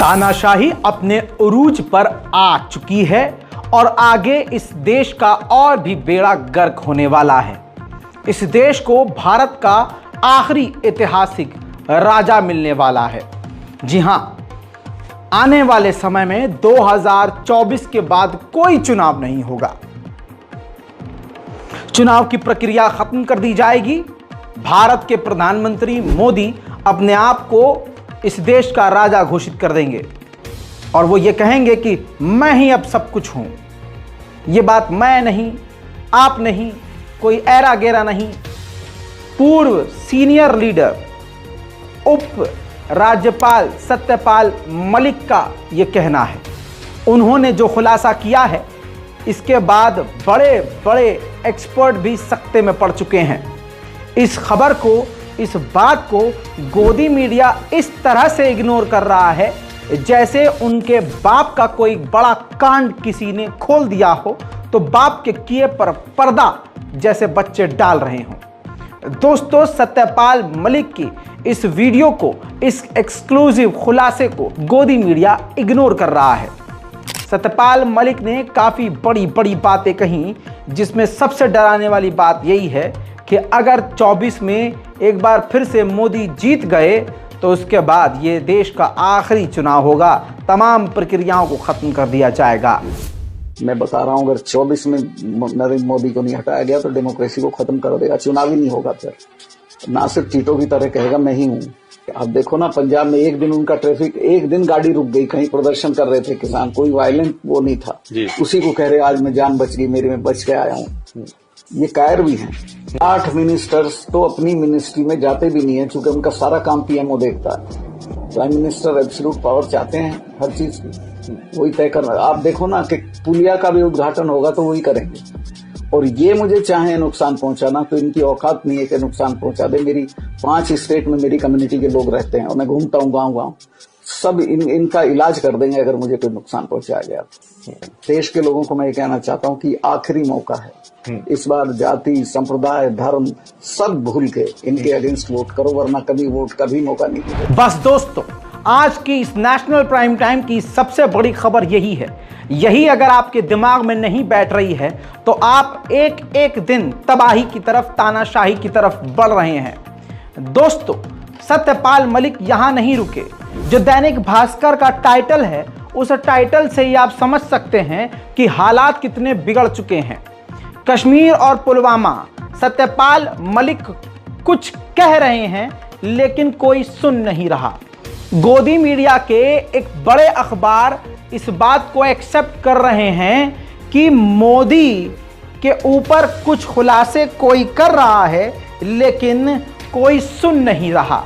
तानाशाही अपने उरूज पर आ चुकी है और आगे इस देश का और भी बेड़ा गर्क होने वाला है। इस देश को भारत का आखिरी ऐतिहासिक राजा मिलने वाला है। जी हां, आने वाले समय में 2024 के बाद कोई चुनाव नहीं होगा। चुनाव की प्रक्रिया खत्म कर दी जाएगी। भारत के प्रधानमंत्री मोदी अपने आप को इस देश का राजा घोषित कर देंगे और वो ये कहेंगे कि मैं ही अब सब कुछ हूं। ये बात मैं नहीं, आप नहीं, कोई ऐरा गैरा नहीं, पूर्व सीनियर लीडर उप राज्यपाल सत्यपाल मलिक का ये कहना है। उन्होंने जो खुलासा किया है, इसके बाद बड़े बड़े एक्सपर्ट भी सकते में पड़ चुके हैं। इस खबर को, इस बात को गोदी मीडिया इस तरह से इग्नोर कर रहा है जैसे उनके बाप का कोई बड़ा कांड किसी ने खोल दिया हो तो बाप के किए पर पर्दा जैसे बच्चे डाल रहे हों। दोस्तों, सत्यपाल मलिक की इस वीडियो को, इस एक्सक्लूसिव खुलासे को गोदी मीडिया इग्नोर कर रहा है। सत्यपाल मलिक ने काफी बड़ी बड़ी बातें कही, जिसमें सबसे डराने वाली बात यही है कि अगर 24 में एक बार फिर से मोदी जीत गए तो उसके बाद ये देश का आखिरी चुनाव होगा। तमाम प्रक्रियाओं को खत्म कर दिया जाएगा। मैं बता रहा हूं, अगर 24 में नरेंद्र मोदी को नहीं हटाया गया तो डेमोक्रेसी को खत्म कर देगा। चुनाव ही नहीं होगा। फिर ना सिर्फ टीटो की तरह कहेगा मैं ही हूं। अब देखो ना, पंजाब में एक दिन उनका ट्रैफिक, एक दिन गाड़ी रुक गई, कहीं प्रदर्शन कर रहे थे किसान, कोई वायलेंट वो नहीं था, उसी को कह रहे आज मैं जान बच गई मेरी, मैं बच के आया हूं। ये कायर भी हैं। 8 मिनिस्टर्स तो अपनी मिनिस्ट्री में जाते भी नहीं है, क्योंकि उनका सारा काम पीएमओ देखता है। प्राइम मिनिस्टर एब्सोल्यूट पावर चाहते हैं हर चीज की, वही तय करना। आप देखो ना कि पुलिया का भी उद्घाटन होगा तो वही करेंगे। और ये मुझे चाहे नुकसान पहुंचाना, तो इनकी औकात नहीं है कि नुकसान पहुंचा दे। मेरी 5 स्टेट में मेरी कम्युनिटी के लोग रहते हैं और मैं घूमता हूँ गाँव, सब इनका इलाज कर देंगे अगर मुझे कोई नुकसान पहुंचाया गया। देश के लोगों को मैं ये कहना चाहता हूँ कि आखिरी मौका है। इस बार जाति, संप्रदाय, धर्म सब भूल के इनके अगेंस्ट वोट करो, वरना कभी मौका नहीं मिलेगा। बस दोस्तों, आज की इस नेशनल प्राइम टाइम की सबसे बड़ी खबर यही है। यही अगर आपके दिमाग में नहीं बैठ रही है तो आप एक एक दिन तबाही की तरफ, तानाशाही की तरफ बढ़ रहे हैं। दोस्तों, सत्यपाल मलिक यहां नहीं रुके। जो दैनिक भास्कर का टाइटल है, उस टाइटल से ही आप समझ सकते हैं कि हालात कितने बिगड़ चुके हैं। कश्मीर और पुलवामा, सत्यपाल मलिक कुछ कह रहे हैं लेकिन कोई सुन नहीं रहा। गोदी मीडिया के एक बड़े अखबार इस बात को एक्सेप्ट कर रहे हैं कि मोदी के ऊपर कुछ खुलासे कोई कर रहा है लेकिन कोई सुन नहीं रहा।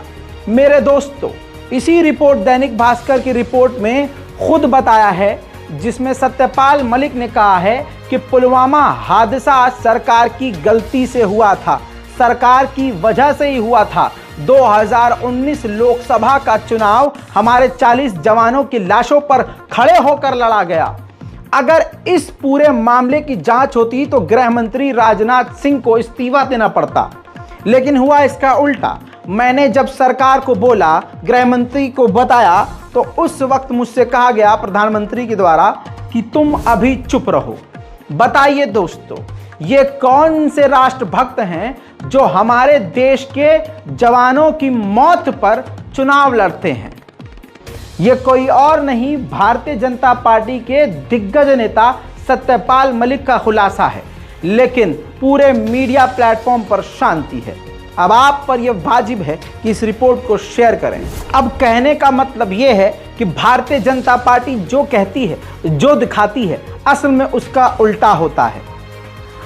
मेरे दोस्तों, इसी रिपोर्ट, दैनिक भास्कर की रिपोर्ट में खुद बताया है, जिसमें सत्यपाल मलिक ने कहा है कि पुलवामा हादसा सरकार की गलती से हुआ था, सरकार की वजह से ही हुआ था। 2019 लोकसभा का चुनाव हमारे 40 जवानों की लाशों पर खड़े होकर लड़ा गया। अगर इस पूरे मामले की जांच होती तो गृह मंत्री राजनाथ सिंह को इस्तीफा देना पड़ता, लेकिन हुआ इसका उल्टा। मैंने जब सरकार को बोला, गृह मंत्री को बताया, तो उस वक्त मुझसे कहा गया प्रधानमंत्री के द्वारा कि तुम अभी चुप रहो। बताइए दोस्तों, ये कौन से राष्ट्रभक्त हैं जो हमारे देश के जवानों की मौत पर चुनाव लड़ते हैं? ये कोई और नहीं, भारतीय जनता पार्टी के दिग्गज नेता सत्यपाल मलिक का खुलासा है। लेकिन पूरे मीडिया प्लेटफॉर्म पर शांति है। अब आप पर यह वाजिब है कि इस रिपोर्ट को शेयर करें। अब कहने का मतलब यह है कि भारतीय जनता पार्टी जो कहती है, जो दिखाती है, असल में उसका उल्टा होता है।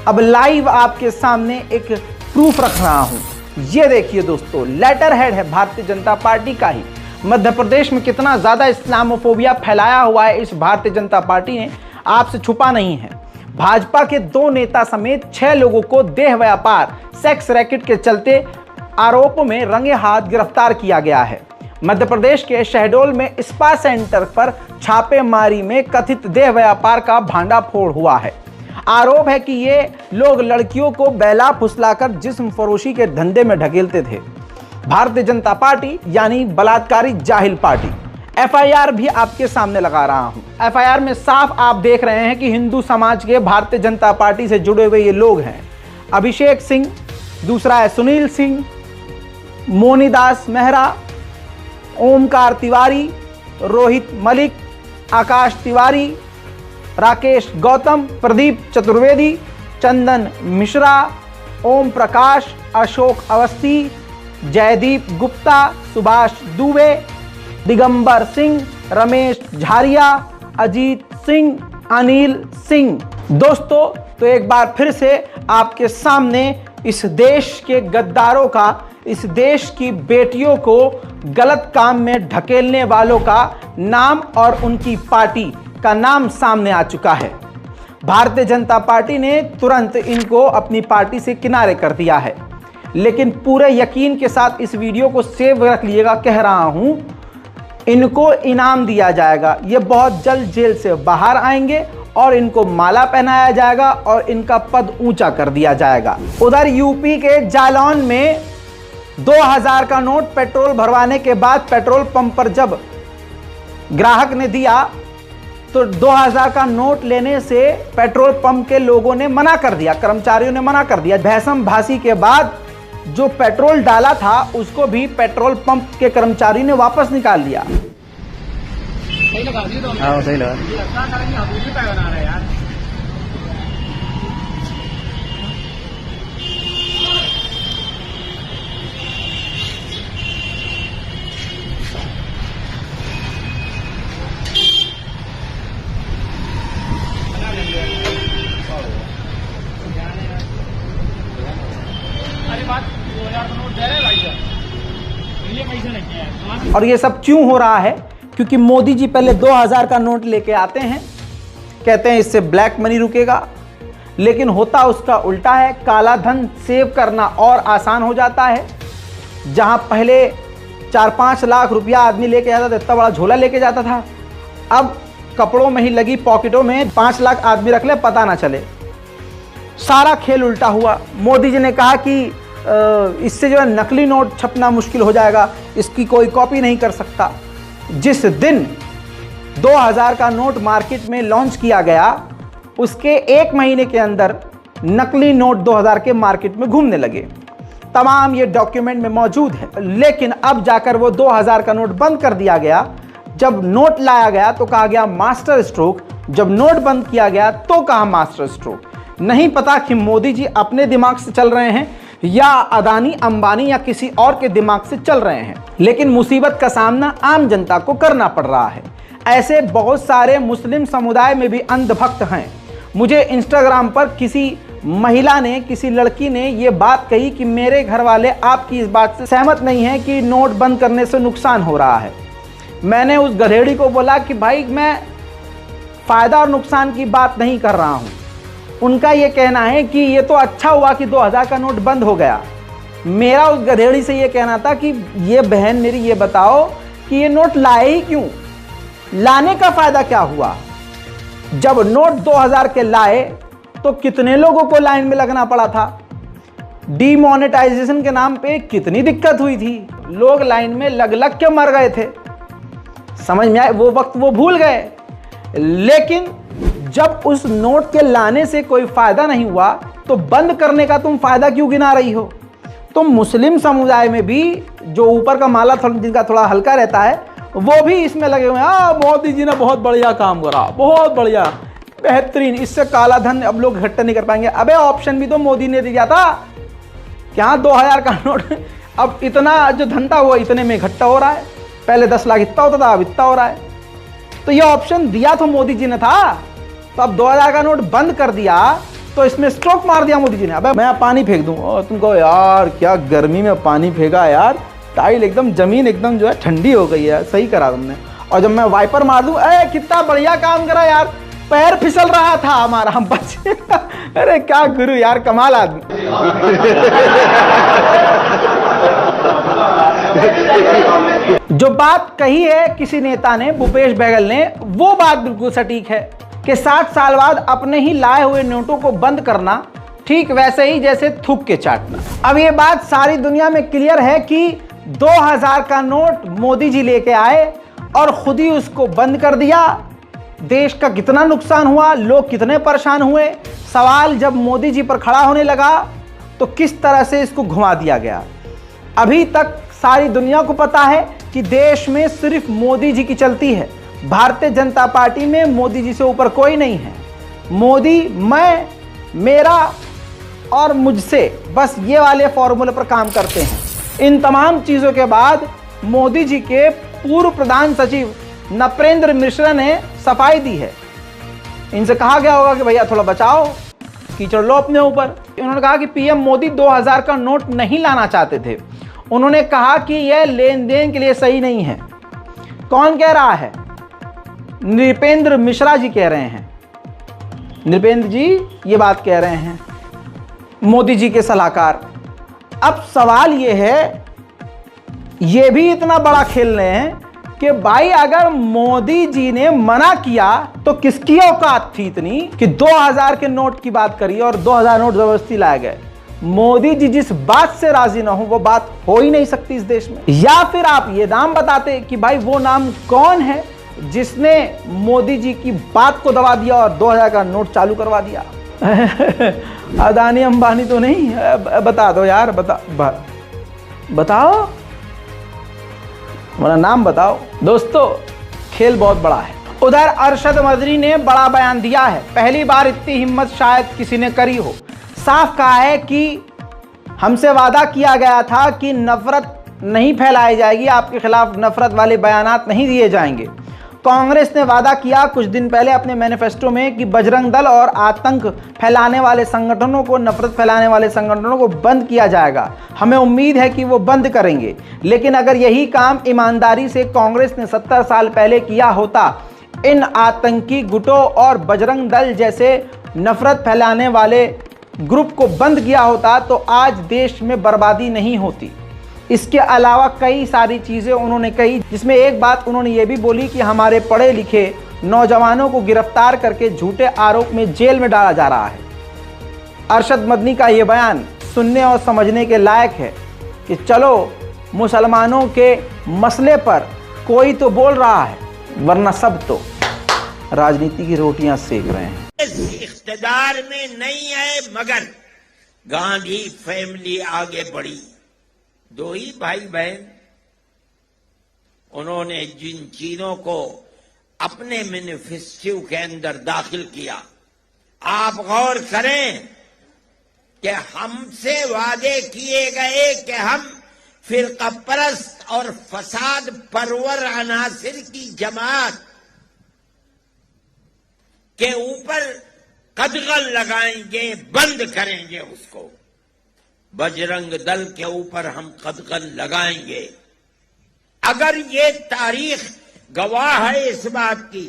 अब लाइव आपके सामने एक प्रूफ रख रहा हूं। ये देखिए दोस्तों, लेटर हेड है भारतीय जनता पार्टी का ही। मध्य प्रदेश में कितना ज्यादा इस्लामोफोबिया फैलाया हुआ है इस भारतीय जनता पार्टी ने, आपसे छुपा नहीं है। भाजपा के 2 नेता समेत 6 लोगों को देह व्यापार, सेक्स रैकेट के चलते आरोप में रंगे हाथ गिरफ्तार किया गया है। मध्य प्रदेश के शहडोल में स्पा सेंटर पर छापेमारी में कथित देह व्यापार का भांडाफोड़ हुआ है। आरोप है कि ये लोग लड़कियों को बहला फुसलाकर जिस्म फरोशी के धंधे में ढकेलते थे। भारतीय जनता पार्टी यानी बलात्कारी जाहिल पार्टी एफआईआर भी आपके सामने लगा रहा हूं। एफआईआर में साफ आप देख रहे हैं कि हिंदू समाज के भारतीय जनता पार्टी से जुड़े हुए ये लोग हैं। अभिषेक सिंह, दूसरा है सुनील सिंह, मोनीदास मेहरा, ओमकार तिवारी, रोहित मलिक, आकाश तिवारी, राकेश गौतम, प्रदीप चतुर्वेदी, चंदन मिश्रा, ओम प्रकाश, अशोक अवस्थी, जयदीप गुप्ता, सुभाष दुबे, दिगंबर सिंह, रमेश झारिया, अजीत सिंह, अनिल सिंह। दोस्तों, तो एक बार फिर से आपके सामने इस देश के गद्दारों का, इस देश की बेटियों को गलत काम में ढकेलने वालों का नाम और उनकी पार्टी का नाम सामने आ चुका है। भारतीय जनता पार्टी ने तुरंत इनको अपनी पार्टी से किनारे कर दिया है, लेकिन पूरे यकीन के साथ इस वीडियो को सेव रख लीजिएगा। कह रहा हूं, इनको इनाम दिया जाएगा। ये बहुत जल्द जेल से बाहर आएंगे और इनको माला पहनाया जाएगा और इनका पद ऊंचा कर दिया जाएगा। उधर यूपी के जालौन में 2000 का नोट पेट्रोल भरवाने के बाद पेट्रोल पंप पर जब ग्राहक ने दिया तो 2000 का नोट लेने से पेट्रोल पंप के लोगों ने मना कर दिया, कर्मचारियों ने मना कर दिया। भैसम भासी के बाद जो पेट्रोल डाला था उसको भी पेट्रोल पंप के कर्मचारी ने वापस निकाल लिया। सही लगा दी तो हाँ सही लगा। लगता है कि हम भी पैसा बना रहे हैं यार। अरे बात 2000 का नोट दे रहे भाई साहब, ये पैसे नहीं है। और ये सब क्यों हो रहा है? क्योंकि मोदी जी पहले 2000 का नोट लेके आते हैं, कहते हैं इससे ब्लैक मनी रुकेगा, लेकिन होता उसका उल्टा है। काला धन सेव करना और आसान हो जाता है। जहां पहले 4-5 लाख रुपया आदमी लेके जाता था, इतना बड़ा झोला लेके जाता था, अब कपड़ों में ही लगी पॉकेटों में 5 लाख आदमी रख ले, पता ना चले। सारा खेल उल्टा हुआ। मोदी जी ने कहा कि इससे जो है नकली नोट छपना मुश्किल हो जाएगा, इसकी कोई कॉपी नहीं कर सकता। जिस दिन 2000 का नोट मार्केट में लॉन्च किया गया, उसके 1 महीने के अंदर नकली नोट 2000 के मार्केट में घूमने लगे। तमाम ये डॉक्यूमेंट में मौजूद है। लेकिन अब जाकर वो 2000 का नोट बंद कर दिया गया। जब नोट लाया गया तो कहा गया मास्टर स्ट्रोक, जब नोट बंद किया गया तो कहा मास्टर स्ट्रोक। नहीं पता कि मोदी जी अपने दिमाग से चल रहे हैं या अदानी अंबानी या किसी और के दिमाग से चल रहे हैं, लेकिन मुसीबत का सामना आम जनता को करना पड़ रहा है। ऐसे बहुत सारे मुस्लिम समुदाय में भी अंधभक्त हैं। मुझे इंस्टाग्राम पर किसी महिला ने, किसी लड़की ने ये बात कही कि मेरे घर वाले आपकी इस बात से सहमत नहीं है कि नोट बंद करने से नुकसान हो रहा है। मैंने उस गधेड़ी को बोला कि भाई मैं फ़ायदा और नुकसान की बात नहीं कर रहा हूँ। उनका ये कहना है कि ये तो अच्छा हुआ कि 2000 का नोट बंद हो गया। मेरा उस गधेड़ी से ये कहना था कि ये बहन मेरी ये बताओ कि ये नोट लाए ही क्यों, लाने का फ़ायदा क्या हुआ? जब नोट 2000 के लाए तो कितने लोगों को लाइन में लगना पड़ा था। डीमोनेटाइजेशन के नाम पे कितनी दिक्कत हुई थी। लोग लाइन में लग लग के मर गए थे। समझ में आए? वो वक्त वो भूल गए। लेकिन जब उस नोट के लाने से कोई फायदा नहीं हुआ तो बंद करने का तुम फायदा क्यों गिना रही हो? तो मुस्लिम समुदाय में भी जो ऊपर का माला जिनका थोड़ा हल्का रहता है, वो भी इसमें लगे हुए हैं। मोदी जी ने बहुत बढ़िया काम करा, बहुत बढ़िया, बेहतरीन, इससे काला धन अब लोग इकट्ठा नहीं कर पाएंगे। अबे ऑप्शन भी तो मोदी ने दिया था। क्या 2000 का नोट अब इतना जो धन था वो इतने में इकट्ठा हो रहा है। पहले 10 लाख इतना होता था, अब इतना हो रहा है। तो ये ऑप्शन दिया तो मोदी जी ने था। तो अब 2000 का नोट बंद कर दिया तो इसमें स्ट्रोक मार दिया मोदी जी ने। अबे मैं पानी फेंक दूं। और तुमको यार क्या गर्मी में पानी फेंका यार, टाइल एकदम, जमीन एकदम जो है ठंडी हो गई है। सही करा तुमने। और जब मैं वाइपर मार दूं, कितना बढ़िया काम करा यार, पैर फिसल रहा था हमारा, हम बचे। अरे क्या गुरु यार, कमाल आदमी। जो बात कही है किसी नेता ने, भूपेश बैगल ने, वो बात बिल्कुल सटीक है कि 60 साल बाद अपने ही लाए हुए नोटों को बंद करना ठीक वैसे ही जैसे थूक के चाटना। अब ये बात सारी दुनिया में क्लियर है कि 2000 का नोट मोदी जी लेके आए और खुद ही उसको बंद कर दिया। देश का कितना नुकसान हुआ, लोग कितने परेशान हुए। सवाल जब मोदी जी पर खड़ा होने लगा तो किस तरह से इसको घुमा दिया गया। अभी तक सारी दुनिया को पता है कि देश में सिर्फ मोदी जी की चलती है। भारतीय जनता पार्टी में मोदी जी से ऊपर कोई नहीं है। मोदी, मैं, मेरा और मुझसे, बस ये वाले फॉर्मूले पर काम करते हैं। इन तमाम चीज़ों के बाद मोदी जी के पूर्व प्रधान सचिव नृपेंद्र मिश्रा ने सफाई दी है। इनसे कहा गया होगा कि भैया थोड़ा बचाओ, कीचड़ लो अपने ऊपर। उन्होंने कहा कि पीएम मोदी 2000 का नोट नहीं लाना चाहते थे। उन्होंने कहा कि यह लेन देन के लिए सही नहीं है। कौन कह रहा है? नृपेंद्र मिश्रा जी कह रहे हैं। नृपेंद्र जी ये बात कह रहे हैं, मोदी जी के सलाहकार। अब सवाल ये है, ये भी इतना बड़ा खेल रहे हैं कि भाई अगर मोदी जी ने मना किया तो किसकी औकात थी इतनी कि 2000 के नोट की बात करी और 2000 नोट जबरदस्ती लाए गए। मोदी जी जिस बात से राजी ना हो वो बात हो ही नहीं सकती इस देश में। या फिर आप ये नाम बताते कि भाई वो नाम कौन है जिसने मोदी जी की बात को दबा दिया और 2000 का नोट चालू करवा दिया। अदानी अंबानी तो नहीं, बता दो यार, बताओ, मेरा नाम बताओ। दोस्तों, खेल बहुत बड़ा है। उधर अरशद मदनी ने बड़ा बयान दिया है। पहली बार इतनी हिम्मत शायद किसी ने करी हो। साफ कहा है कि हमसे वादा किया गया था कि नफरत नहीं फैलाई जाएगी, आपके खिलाफ नफरत वाले बयानात नहीं दिए जाएंगे। कांग्रेस ने वादा किया कुछ दिन पहले अपने मैनिफेस्टो में कि बजरंग दल और आतंक फैलाने वाले संगठनों को, नफरत फैलाने वाले संगठनों को बंद किया जाएगा। हमें उम्मीद है कि वो बंद करेंगे। लेकिन अगर यही काम ईमानदारी से कांग्रेस ने 70 साल पहले किया होता, इन आतंकी गुटों और बजरंग दल जैसे नफरत फैलाने वाले ग्रुप को बंद किया होता, तो आज देश में बर्बादी नहीं होती। इसके अलावा कई सारी चीज़ें उन्होंने कही, जिसमें एक बात उन्होंने ये भी बोली कि हमारे पढ़े लिखे नौजवानों को गिरफ्तार करके झूठे आरोप में जेल में डाला जा रहा है। अरशद मदनी का ये बयान सुनने और समझने के लायक है कि चलो मुसलमानों के मसले पर कोई तो बोल रहा है, वरना सब तो राजनीति की रोटियां सेक रहे हैं। इख्तिदार में नहीं है, मगर गांधी फैमिली आगे बढ़ी। दो ही भाई बहन, उन्होंने जिन चीजों को अपने मैनिफेस्टो के अंदर दाखिल किया, आप गौर करें कि हमसे वादे किए गए कि हम फिरका परस्त और फसाद परवर अनासिर की जमात के ऊपर कदगन लगाएंगे, बंद करेंगे उसको। बजरंग दल के ऊपर हम कदगन लगाएंगे। अगर ये तारीख गवाह है इस बात की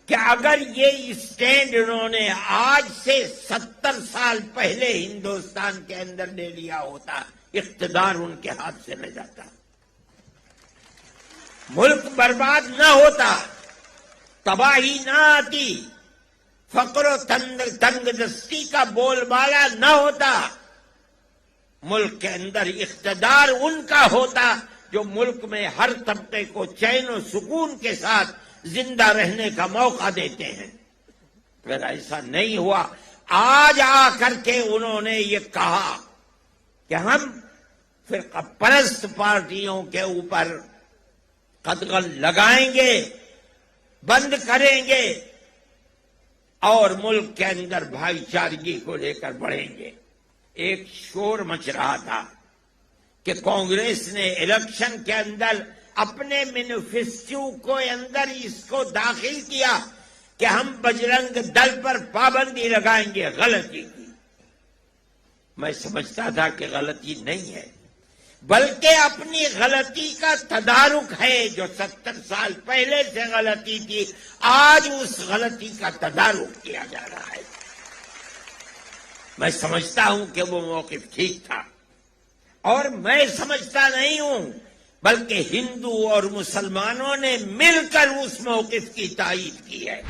कि अगर ये स्टैंड उन्होंने आज से 70 साल पहले हिंदुस्तान के अंदर ले लिया होता, इख्तिदार उनके हाथ से न जाता, मुल्क बर्बाद न होता, तबाही न आती, फक्र तंगदस्ती का बोलबाला न होता, मुल्क के अंदर इख्तिदार उनका होता जो मुल्क में हर तबके को चैन और सुकून के साथ जिंदा रहने का मौका देते हैं। अगर ऐसा नहीं हुआ, आज आकर के उन्होंने ये कहा कि हम फिरका परस्त पार्टियों के ऊपर कदगन लगाएंगे, बंद करेंगे और मुल्क के अंदर भाईचारगी को लेकर बढ़ेंगे। एक शोर मच रहा था कि कांग्रेस ने इलेक्शन के अंदर अपने मैनिफेस्टो को अंदर इसको दाखिल किया कि हम बजरंग दल पर पाबंदी लगाएंगे। गलती की। मैं समझता था कि गलती नहीं है, बल्कि अपनी गलती का तदारुक है। जो 70 साल पहले से गलती थी, आज उस गलती का तदारुक किया जा रहा है। मैं समझता हूं कि वो मौक़िफ़ ठीक था, और मैं समझता नहीं हूं बल्कि हिंदू और मुसलमानों ने मिलकर उस मौक़िफ़ की तायीद की है।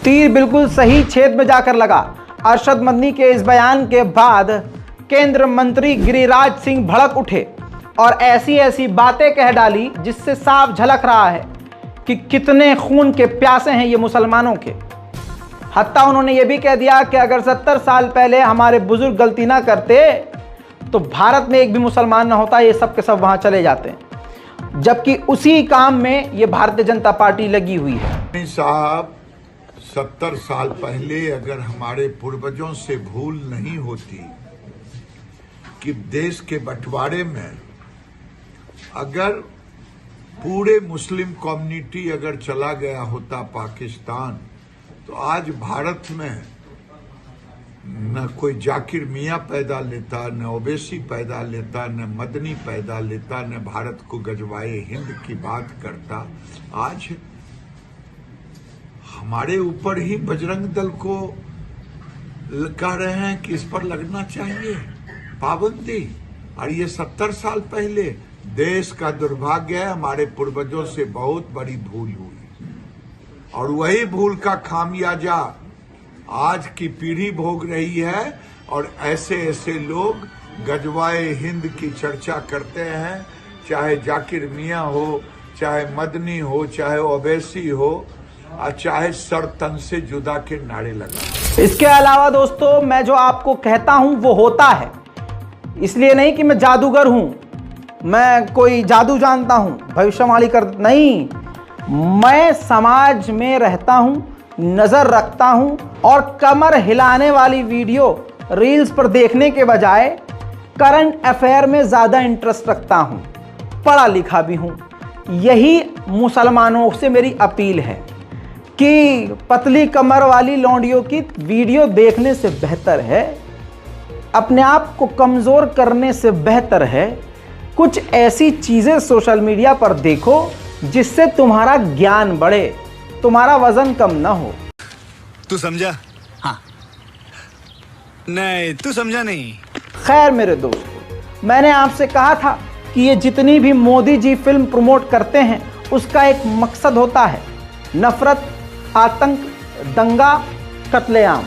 तीर बिल्कुल सही छेद में जाकर लगा। अरशद मदनी के इस बयान के बाद केंद्र मंत्री गिरिराज सिंह भड़क उठे और ऐसी ऐसी बातें कह डाली जिससे साफ झलक रहा है कि कितने खून के प्यासे हैं ये मुसलमानों के। हत्ता उन्होंने ये भी कह दिया कि अगर 70 साल पहले हमारे बुजुर्ग गलती ना करते तो भारत में एक भी मुसलमान ना होता, ये सब के सब वहां चले जाते। जबकि उसी काम में ये भारतीय जनता पार्टी लगी हुई है। साहब 70 साल पहले अगर हमारे पूर्वजों से भूल नहीं होती कि देश के बंटवारे में अगर पूरे मुस्लिम कम्युनिटी अगर चला गया होता पाकिस्तान, तो आज भारत में न कोई जाकिर मियां पैदा लेता, न ओवैसी पैदा लेता, न मदनी पैदा लेता, न भारत को गजवाए हिंद की बात करता। आज हमारे ऊपर ही बजरंग दल को कह रहे हैं कि इस पर लगना चाहिए पाबंदी। और ये 70 साल पहले देश का दुर्भाग्य है, हमारे पूर्वजों से बहुत बड़ी भूल हुई और वही भूल का खामियाजा आज की पीढ़ी भोग रही है। और ऐसे ऐसे लोग गजवाए हिंद की चर्चा करते हैं, चाहे जाकिर मियां हो, चाहे मदनी हो, चाहे ओवैसी हो, और चाहे सर तन से जुदा के नारे लगा। इसके अलावा दोस्तों, मैं जो आपको कहता हूं वो होता है। इसलिए नहीं कि मैं जादूगर हूं, मैं कोई जादू जानता हूं, भविष्यवाणी कर नहीं। मैं समाज में रहता हूं, नजर रखता हूं और कमर हिलाने वाली वीडियो रील्स पर देखने के बजाय करंट अफेयर में ज्यादा इंटरेस्ट रखता हूं। पढ़ा लिखा भी हूं। यही मुसलमानों से मेरी अपील है कि पतली कमर वाली लौंडियों की वीडियो देखने से बेहतर है, अपने आप को कमजोर करने से बेहतर है कुछ ऐसी चीजें सोशल मीडिया पर देखो जिससे तुम्हारा ज्ञान बढ़े, तुम्हारा वजन कम ना हो। तू समझा? हाँ। नहीं, तू समझा नहीं। खैर मेरे दोस्तों, मैंने आपसे कहा था कि ये जितनी भी मोदी जी फिल्म प्रमोट करते हैं उसका एक मकसद होता है, नफरत, आतंक, दंगा, कत्लेआम।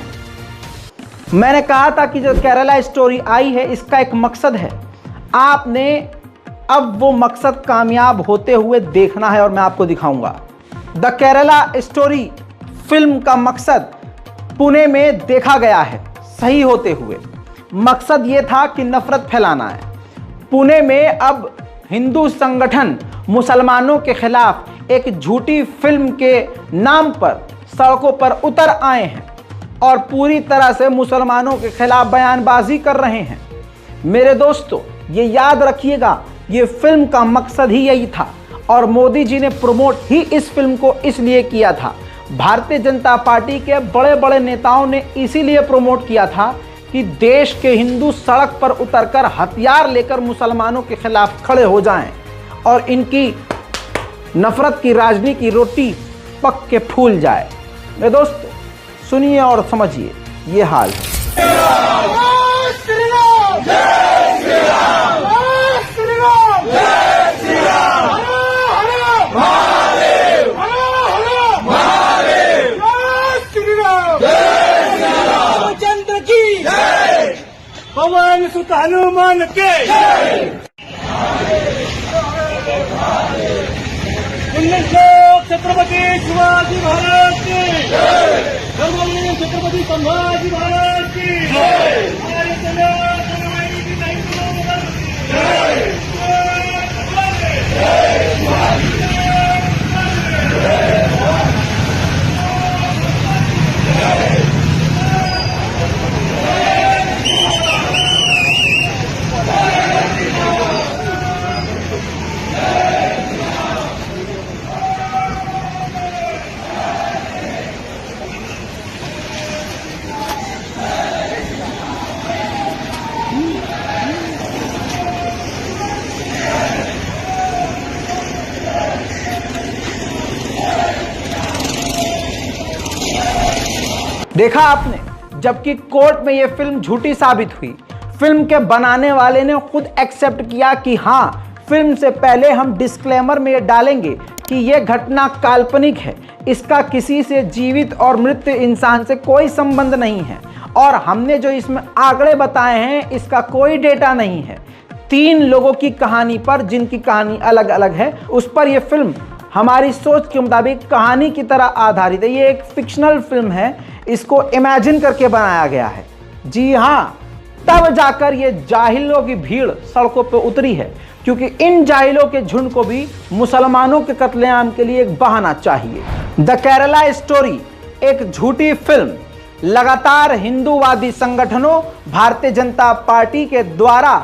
मैंने कहा था कि जो केरला स्टोरी आई है इसका एक मकसद है। आपने अब वो मकसद कामयाब होते हुए देखना है और मैं आपको दिखाऊंगा। द केरला स्टोरी फिल्म का मकसद पुणे में देखा गया है सही होते हुए। मकसद ये था कि नफरत फैलाना है। पुणे में अब हिंदू संगठन मुसलमानों के खिलाफ एक झूठी फिल्म के नाम पर सड़कों पर उतर आए हैं और पूरी तरह से मुसलमानों के खिलाफ बयानबाजी कर रहे हैं। मेरे दोस्तों, ये याद रखिएगा, ये फिल्म का मकसद ही यही था और मोदी जी ने प्रमोट ही इस फिल्म को इसलिए किया था। भारतीय जनता पार्टी के बड़े बड़े नेताओं ने इसीलिए प्रमोट किया था कि देश के हिंदू सड़क पर उतरकर हथियार लेकर मुसलमानों के खिलाफ खड़े हो जाएं और इनकी नफरत की राजनीति की रोटी पक के फूल जाए। मेरे दोस्तों, सुनिए और समझिए, ये हाल है। पवन सुत हनुमान के छत्रपति शिवाजी महाराज की धर्मवीर छत्रपति संभाजी महाराज की देखा आपने, जबकि कोर्ट में यह फिल्म झूठी साबित हुई। फिल्म के बनाने वाले ने खुद एक्सेप्ट किया कि हाँ, फिल्म से पहले हम डिस्क्लेमर में ये डालेंगे कि यह घटना काल्पनिक है, इसका किसी से जीवित और मृत इंसान से कोई संबंध नहीं है और हमने जो इसमें आंकड़े बताए हैं इसका कोई डेटा नहीं है। 3 लोगों की कहानी पर, जिनकी कहानी अलग अलग है, उस पर यह फिल्म हमारी सोच के मुताबिक कहानी की तरह आधारित है। ये एक फिक्शनल फिल्म है, इसको इमेजिन करके बनाया गया है। जी हाँ, तब जाकर ये जाहिलों की भीड़ सड़कों पर उतरी है, क्योंकि इन जाहिलों के झुंड को भी मुसलमानों के कत्लेआम के लिए एक बहाना चाहिए। द केरला स्टोरी एक झूठी फिल्म लगातार हिंदूवादी संगठनों, भारतीय जनता पार्टी के द्वारा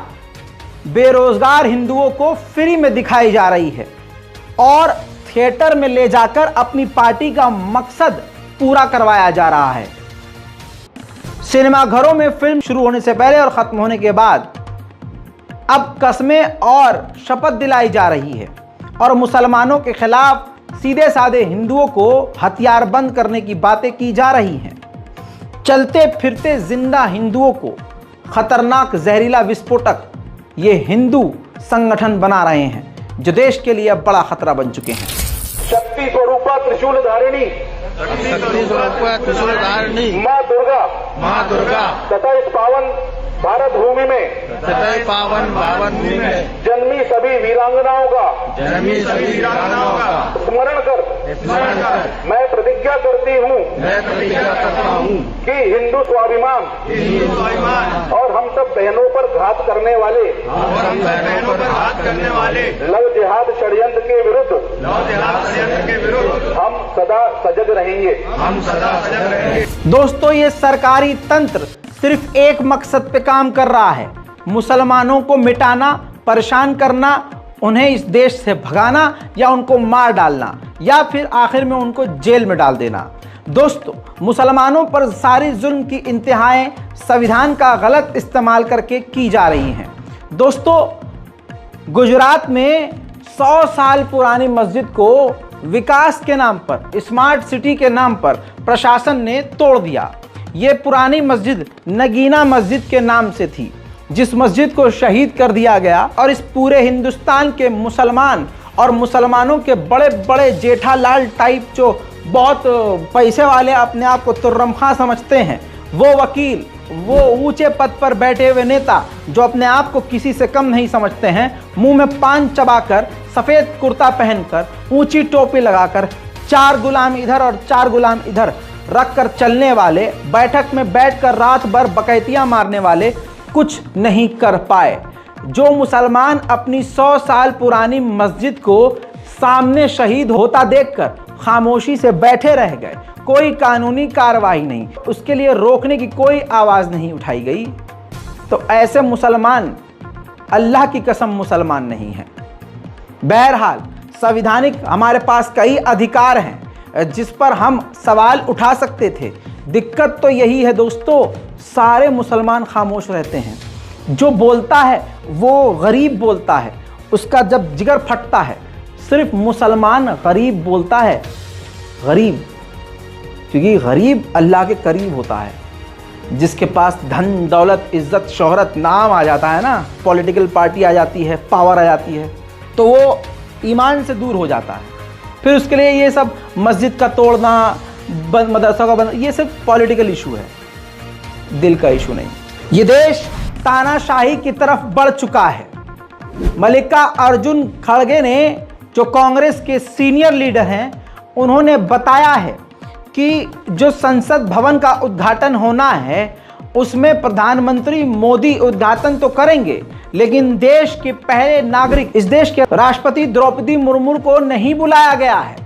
बेरोजगार हिंदुओं को फ्री में दिखाई जा रही है और थिएटर में ले जाकर अपनी पार्टी का मकसद पूरा करवाया जा रहा है। सिनेमाघरों में फिल्म शुरू होने से पहले और खत्म होने के बाद अब कस्में और शपथ दिलाई जा रही है और मुसलमानों के खिलाफ सीधे साधे हिंदुओं को हथियारबंद करने की बातें की जा रही हैं। चलते फिरते जिंदा हिंदुओं को खतरनाक जहरीला विस्फोटक ये हिंदू संगठन बना रहे हैं, जो देश के लिए अब बड़ा खतरा बन चुके हैं। शक्ति स्वरूपा त्रिशूल धारिणी माँ दुर्गा तथा इस पावन भारत भूमि में जन्मी सभी वीरांगनाओं का स्मरण कर मैं प्रतिज्ञा करती हूँ कि हिंदू स्वाभिमान और हम सब बहनों पर घात करने वाले लव जिहाद षड्यंत्र के विरुद्ध हम सदा सजग रहेंगे। दोस्तों, ये सरकारी तंत्र सिर्फ एक मकसद पे काम कर रहा है, मुसलमानों को मिटाना, परेशान करना, उन्हें इस देश से भगाना या उनको मार डालना या फिर आखिर में उनको जेल में डाल देना। दोस्तों, मुसलमानों पर सारी जुल्म की इंतहाएं संविधान का गलत इस्तेमाल करके की जा रही हैं। दोस्तों, गुजरात में 100 साल पुरानी मस्जिद को विकास के नाम पर, स्मार्ट सिटी के नाम पर प्रशासन ने तोड़ दिया। ये पुरानी मस्जिद नगीना मस्जिद के नाम से थी, जिस मस्जिद को शहीद कर दिया गया और इस पूरे हिंदुस्तान के मुसलमान और मुसलमानों के बड़े बड़े जेठालाल टाइप जो बहुत पैसे वाले अपने आप को तुर्रम खां समझते हैं, वो वकील, वो ऊंचे पद पर बैठे हुए नेता जो अपने आप को किसी से कम नहीं समझते हैं, मुंह में पान चबाकर, सफ़ेद कुर्ता पहनकर, ऊंची टोपी लगाकर 4 गुलाम इधर और 4 गुलाम इधर रख कर चलने वाले, बैठक में बैठकर रात भर बकैतियां मारने वाले कुछ नहीं कर पाए। जो मुसलमान अपनी 100 साल पुरानी मस्जिद को सामने शहीद होता देखकर खामोशी से बैठे रह गए, कोई कानूनी कार्रवाई नहीं, उसके लिए रोकने की कोई आवाज़ नहीं उठाई गई, तो ऐसे मुसलमान अल्लाह की कसम मुसलमान नहीं हैं। बहरहाल, संवैधानिक हमारे पास कई अधिकार हैं जिस पर हम सवाल उठा सकते थे। दिक्कत तो यही है दोस्तों, सारे मुसलमान खामोश रहते हैं। जो बोलता है वो गरीब बोलता है, उसका जब जिगर फटता है। सिर्फ मुसलमान गरीब बोलता है, गरीब, क्योंकि गरीब अल्लाह के करीब होता है। जिसके पास धन दौलत इज्जत शोहरत नाम आ जाता है ना, पॉलिटिकल पार्टी आ जाती है, पावर आ जाती है, तो वो ईमान से दूर हो जाता है। फिर उसके लिए ये सब मस्जिद का तोड़ना, मदरसा का बंद, ये सिर्फ पॉलिटिकल इशू है, दिल का इशू नहीं। ये देश तानाशाही की तरफ बढ़ चुका है। मल्लिका अर्जुन खड़गे ने, जो कांग्रेस के सीनियर लीडर हैं, उन्होंने बताया है कि जो संसद भवन का उद्घाटन होना है उसमें प्रधानमंत्री मोदी उद्घाटन तो करेंगे, लेकिन देश के पहले नागरिक, इस देश के राष्ट्रपति द्रौपदी मुर्मू को नहीं बुलाया गया है।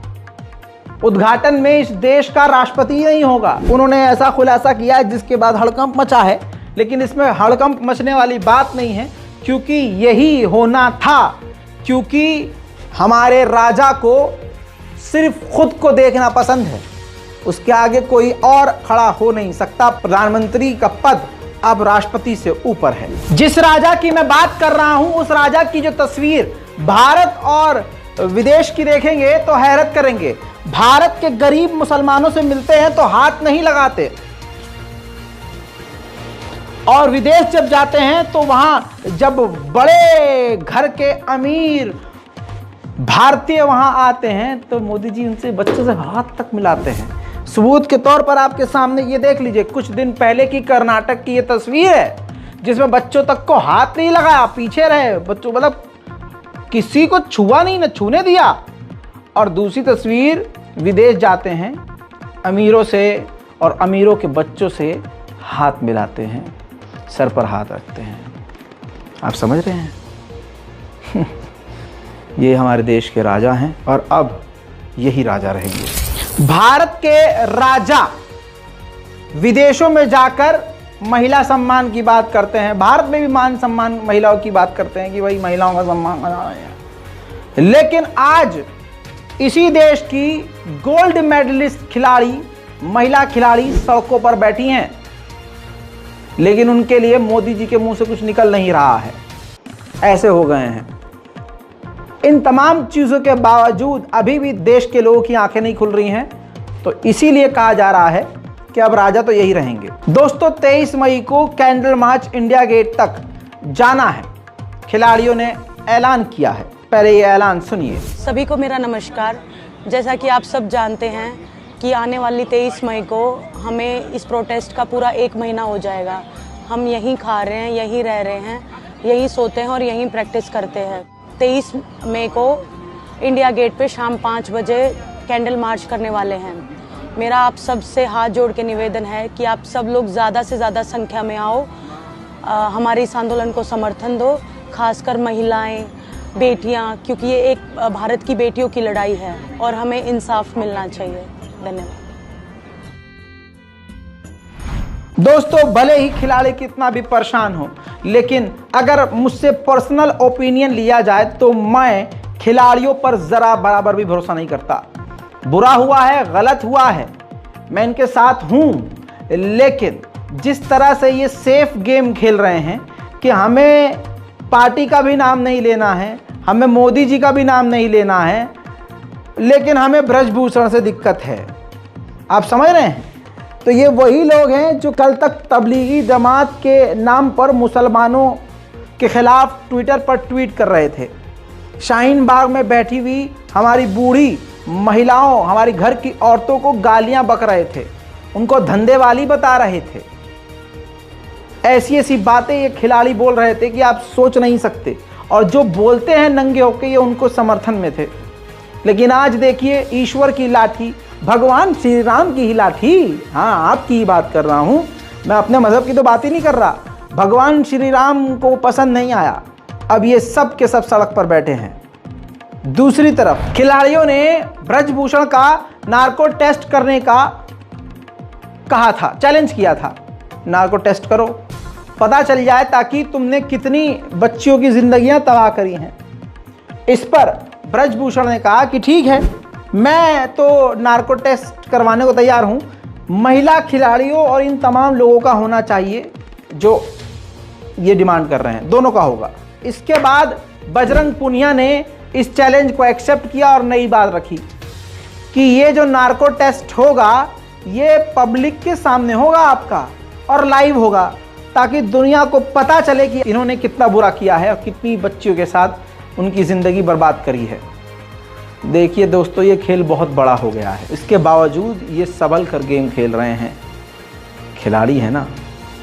उद्घाटन में इस देश का राष्ट्रपति नहीं होगा। उन्होंने ऐसा खुलासा किया है जिसके बाद हड़कंप मचा है, लेकिन इसमें हड़कंप मचने वाली बात नहीं है, क्योंकि यही होना था। क्योंकि हमारे राजा को सिर्फ खुद को देखना पसंद है, उसके आगे कोई और खड़ा हो नहीं सकता। प्रधानमंत्री का पद अब राष्ट्रपति से ऊपर है। जिस राजा की मैं बात कर रहा हूं, उस राजा की जो तस्वीर भारत और विदेश की देखेंगे तो हैरत करेंगे। भारत के गरीब मुसलमानों से मिलते हैं तो हाथ नहीं लगाते, और विदेश जब जाते हैं तो वहां जब बड़े घर के अमीर भारतीय वहां आते हैं तो मोदी जी उनसे बच्चों से हाथ तक मिलाते हैं। सबूत के तौर पर आपके सामने ये देख लीजिए, कुछ दिन पहले की कर्नाटक की ये तस्वीर है जिसमें बच्चों तक को हाथ नहीं लगाया, पीछे रहे बच्चों, मतलब किसी को छुआ नहीं, न छूने दिया। और दूसरी तस्वीर, विदेश जाते हैं, अमीरों से और अमीरों के बच्चों से हाथ मिलाते हैं, सर पर हाथ रखते हैं। आप समझ रहे हैं? ये हमारे देश के राजा हैं और अब यही राजा रहेंगे। भारत के राजा विदेशों में जाकर महिला सम्मान की बात करते हैं, भारत में भी मान सम्मान महिलाओं की बात करते हैं कि भाई महिलाओं का सम्मान करना है। लेकिन आज इसी देश की गोल्ड मेडलिस्ट खिलाड़ी, महिला खिलाड़ी सड़कों पर बैठी हैं, लेकिन उनके लिए मोदी जी के मुंह से कुछ निकल नहीं रहा है, ऐसे हो गए हैं। इन तमाम चीज़ों के बावजूद अभी भी देश के लोगों की आंखें नहीं खुल रही हैं, तो इसीलिए कहा जा रहा है कि अब राजा तो यही रहेंगे। दोस्तों, 23 मई को कैंडल मार्च इंडिया गेट तक जाना है, खिलाड़ियों ने ऐलान किया है। पहले ये ऐलान सुनिए। सभी को मेरा नमस्कार। जैसा कि आप सब जानते हैं कि आने वाली 23 मई को हमें इस प्रोटेस्ट का पूरा 1 महीना हो जाएगा। हम यहीं खा रहे हैं, यहीं रह रहे हैं, यहीं सोते हैं और यहीं प्रैक्टिस करते हैं। 23 मई को इंडिया गेट पे शाम 5 बजे कैंडल मार्च करने वाले हैं। मेरा आप सब से हाथ जोड़ के निवेदन है कि आप सब लोग ज़्यादा से ज़्यादा संख्या में आओ, हमारे इस आंदोलन को समर्थन दो, खासकर महिलाएं, बेटियां, क्योंकि ये एक भारत की बेटियों की लड़ाई है और हमें इंसाफ मिलना चाहिए। धन्यवाद। दोस्तों, भले ही खिलाड़ी कितना भी परेशान हो, लेकिन अगर मुझसे पर्सनल ओपिनियन लिया जाए तो मैं खिलाड़ियों पर जरा बराबर भी भरोसा नहीं करता। बुरा हुआ है, गलत हुआ है, मैं इनके साथ हूं, लेकिन जिस तरह से ये सेफ गेम खेल रहे हैं कि हमें पार्टी का भी नाम नहीं लेना है, हमें मोदी जी का भी नाम नहीं लेना है, लेकिन हमें ब्रजभूषण से दिक्कत है। आप समझ रहे हैं? तो ये वही लोग हैं जो कल तक तबलीगी जमात के नाम पर मुसलमानों के खिलाफ ट्विटर पर ट्वीट कर रहे थे। शाहीन बाग में बैठी हुई हमारी बूढ़ी महिलाओं, हमारी घर की औरतों को गालियां बक रहे थे, उनको धंधे वाली बता रहे थे। ऐसी ऐसी बातें ये खिलाड़ी बोल रहे थे कि आप सोच नहीं सकते। और जो बोलते हैं नंगे होकर, ये उनको समर्थन में थे। लेकिन आज देखिए, ईश्वर की लाठी, भगवान श्री राम की ही लाठी, हाँ आपकी ही बात कर रहा हूँ, मैं अपने मजहब की तो बात ही नहीं कर रहा। भगवान श्री राम को पसंद नहीं आया, अब ये सब के सब सड़क पर बैठे हैं। दूसरी तरफ खिलाड़ियों ने ब्रजभूषण का नार्को टेस्ट करने का कहा था, चैलेंज किया था। नार्को टेस्ट करो, पता चल जाए ताकि तुमने कितनी बच्चियों की जिंदगियां तबाह करी हैं। इस पर ब्रजभूषण ने कहा कि ठीक है, मैं तो नार्को टेस्ट करवाने को तैयार हूं, महिला खिलाड़ियों और इन तमाम लोगों का होना चाहिए जो ये डिमांड कर रहे हैं, दोनों का होगा। इसके बाद बजरंग पुनिया ने इस चैलेंज को एक्सेप्ट किया और नई बात रखी कि ये जो नार्को टेस्ट होगा ये पब्लिक के सामने होगा आपका और लाइव होगा, ताकि दुनिया को पता चले कि इन्होंने कितना बुरा किया है और कितनी बच्चियों के साथ उनकी ज़िंदगी बर्बाद करी है। देखिए दोस्तों, ये खेल बहुत बड़ा हो गया है, इसके बावजूद ये संभल कर गेम खेल रहे हैं। खिलाड़ी है ना,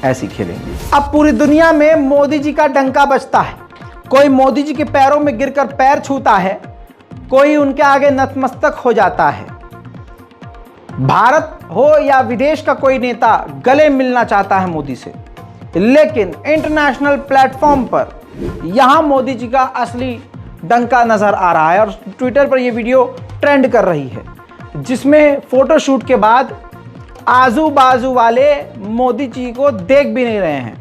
ऐसी खेलेंगे। अब पूरी दुनिया में मोदी जी का डंका बजता है। कोई मोदी जी के पैरों में गिरकर पैर छूता है, कोई उनके आगे नतमस्तक हो जाता है। भारत हो या विदेश का कोई नेता गले मिलना चाहता है मोदी से, लेकिन इंटरनेशनल प्लेटफॉर्म पर यहां मोदी जी का असली डंका नजर आ रहा है। और ट्विटर पर यह वीडियो ट्रेंड कर रही है, जिसमें फोटोशूट के बाद आजू बाजू वाले मोदी जी को देख भी नहीं रहे हैं।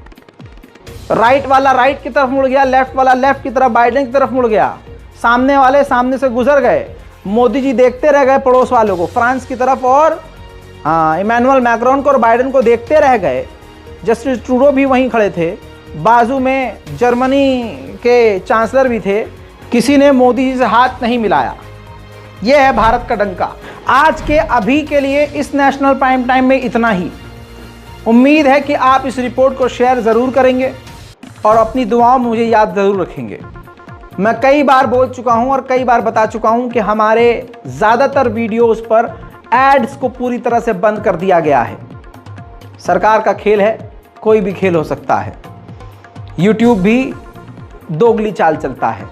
राइट वाला राइट की तरफ मुड़ गया, लेफ्ट वाला लेफ्ट की तरफ, बाइडेन की तरफ मुड़ गया, सामने वाले सामने से गुजर गए। मोदी जी देखते रह गए पड़ोस वालों को, फ्रांस की तरफ, और इमैनुअल मैक्रोन को और बाइडेन को देखते रह गए। जस्टिस ट्रूडो भी वहीं खड़े थे, बाजू में जर्मनी के चांसलर भी थे, किसी ने मोदी जी से हाथ नहीं मिलाया। यह है भारत का डंका। आज के अभी के लिए इस नेशनल प्राइम टाइम में इतना ही। उम्मीद है कि आप इस रिपोर्ट को शेयर ज़रूर करेंगे और अपनी दुआओं में मुझे याद ज़रूर रखेंगे। मैं कई बार बोल चुका हूं और कई बार बता चुका हूं कि हमारे ज़्यादातर वीडियोस पर एड्स को पूरी तरह से बंद कर दिया गया है। सरकार का खेल है, कोई भी खेल हो सकता है। यूट्यूब भी दोगली चाल चलता है।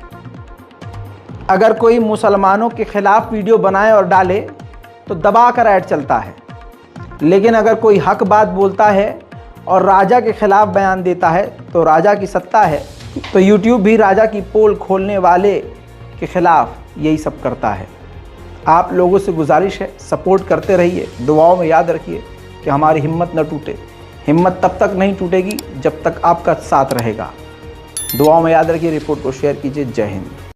अगर कोई मुसलमानों के खिलाफ वीडियो बनाए और डाले तो दबाकर ऐड चलता है, लेकिन अगर कोई हक बात बोलता है और राजा के खिलाफ बयान देता है तो राजा की सत्ता है, तो यूट्यूब भी राजा की पोल खोलने वाले के खिलाफ यही सब करता है। आप लोगों से गुजारिश है, सपोर्ट करते रहिए, दुआओं में याद रखिए कि हमारी हिम्मत न टूटे। हिम्मत तब तक नहीं टूटेगी जब तक आपका साथ रहेगा। दुआओं में याद रखिए। रिपोर्ट को शेयर कीजिए। जय हिंद।